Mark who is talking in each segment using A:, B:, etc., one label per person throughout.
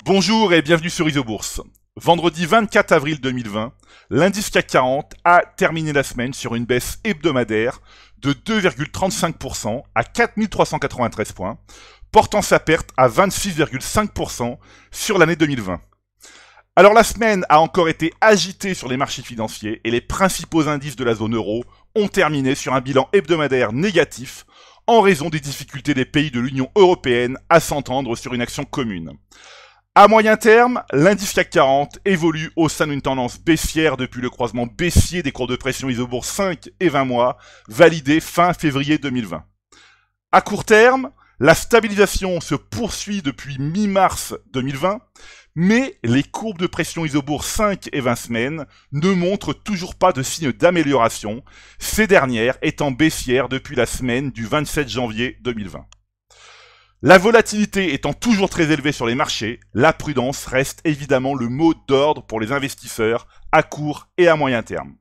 A: Bonjour et bienvenue sur ISOBourse. Vendredi 24 avril 2020, l'indice CAC 40 a terminé la semaine sur une baisse hebdomadaire de 2,35% à 4393 points, portant sa perte à 26,5% sur l'année 2020. Alors la semaine a encore été agitée sur les marchés financiers et les principaux indices de la zone euro ont terminé sur un bilan hebdomadaire négatif en raison des difficultés des pays de l'Union européenne à s'entendre sur une action commune. À moyen terme, l'indice CAC 40 évolue au sein d'une tendance baissière depuis le croisement baissier des cours de pression ISOBourse 5 et 20 mois, validé fin février 2020. À court terme, la stabilisation se poursuit depuis mi-mars 2020, mais les courbes de pression ISOBourse 5 et 20 semaines ne montrent toujours pas de signe d'amélioration, ces dernières étant baissières depuis la semaine du 27 janvier 2020. La volatilité étant toujours très élevée sur les marchés, la prudence reste évidemment le mot d'ordre pour les investisseurs à court et à moyen terme.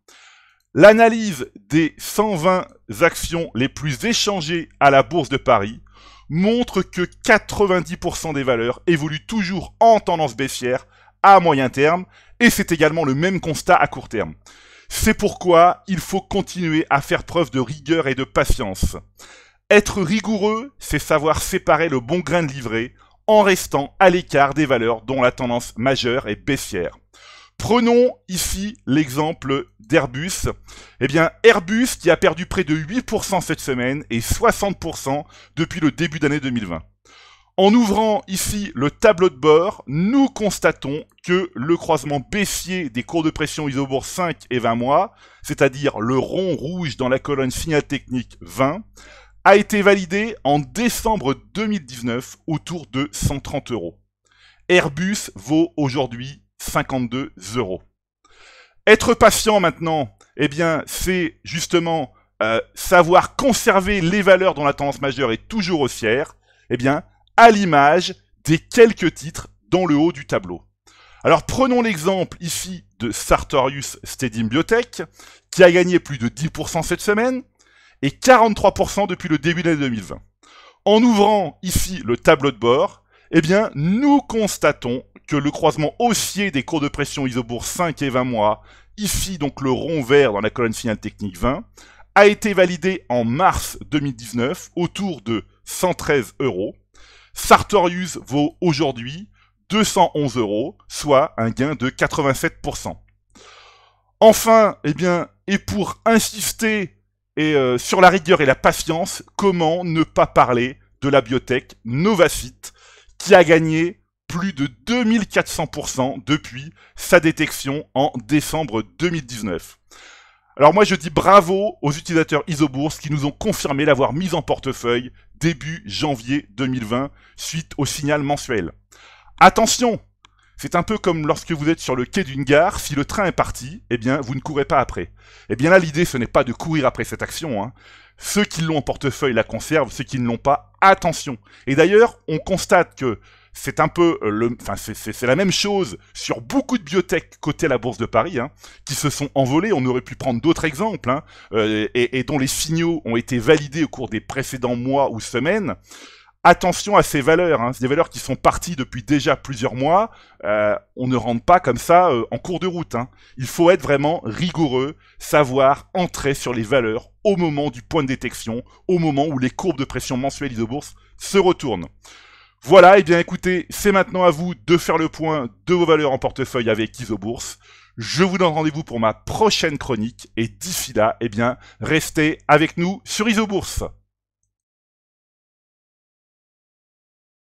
A: L'analyse des 120 actions les plus échangées à la Bourse de Paris montre que 90% des valeurs évoluent toujours en tendance baissière à moyen terme, et c'est également le même constat à court terme. C'est pourquoi il faut continuer à faire preuve de rigueur et de patience. Être rigoureux, c'est savoir séparer le bon grain de livret en restant à l'écart des valeurs dont la tendance majeure est baissière. Prenons ici l'exemple d'Airbus. Eh bien, Airbus qui a perdu près de 8% cette semaine et 60% depuis le début d'année 2020. En ouvrant ici le tableau de bord, nous constatons que le croisement baissier des cours de pression ISOBourse 5 et 20 mois, c'est-à-dire le rond rouge dans la colonne signal technique 20, a été validé en décembre 2019 autour de 130 €. Airbus vaut aujourd'hui 52 €. Être patient maintenant, eh bien, c'est justement savoir conserver les valeurs dont la tendance majeure est toujours haussière, eh bien, à l'image des quelques titres dans le haut du tableau. Alors prenons l'exemple ici de Sartorius Stedim Biotech, qui a gagné plus de 10% cette semaine, et 43% depuis le début de l'année 2020. En ouvrant ici le tableau de bord, eh bien, nous constatons que le croisement haussier des cours de pression ISOBourse 5 et 20 mois, ici donc le rond vert dans la colonne signal technique 20, a été validé en mars 2019 autour de 113 €. Sartorius vaut aujourd'hui 211 €, soit un gain de 87%. Enfin, eh bien, et pour insister sur la rigueur et la patience, comment ne pas parler de la biotech Novacite, qui a gagné plus de 2400% depuis sa détection en décembre 2019. Alors moi je dis bravo aux utilisateurs ISOBourse qui nous ont confirmé l'avoir mise en portefeuille début janvier 2020 suite au signal mensuel. Attention! C'est un peu comme lorsque vous êtes sur le quai d'une gare, si le train est parti, eh bien, vous ne courez pas après. Eh bien là, l'idée, ce n'est pas de courir après cette action, hein. Ceux qui l'ont en portefeuille la conservent, ceux qui ne l'ont pas, attention. Et d'ailleurs, on constate que c'est un peu c'est la même chose sur beaucoup de biotech côté à la Bourse de Paris, hein, qui se sont envolés. On aurait pu prendre d'autres exemples, hein, et dont les signaux ont été validés au cours des précédents mois ou semaines. Attention à ces valeurs, hein. C'est des valeurs qui sont parties depuis déjà plusieurs mois. On ne rentre pas comme ça en cours de route, hein. Il faut être vraiment rigoureux, savoir entrer sur les valeurs au moment du point de détection, au moment où les courbes de pression mensuelles ISOBourse se retournent. Voilà, et bien écoutez, c'est maintenant à vous de faire le point de vos valeurs en portefeuille avec ISOBourse. Je vous donne rendez-vous pour ma prochaine chronique, et d'ici là, eh bien, restez avec nous sur ISOBourse.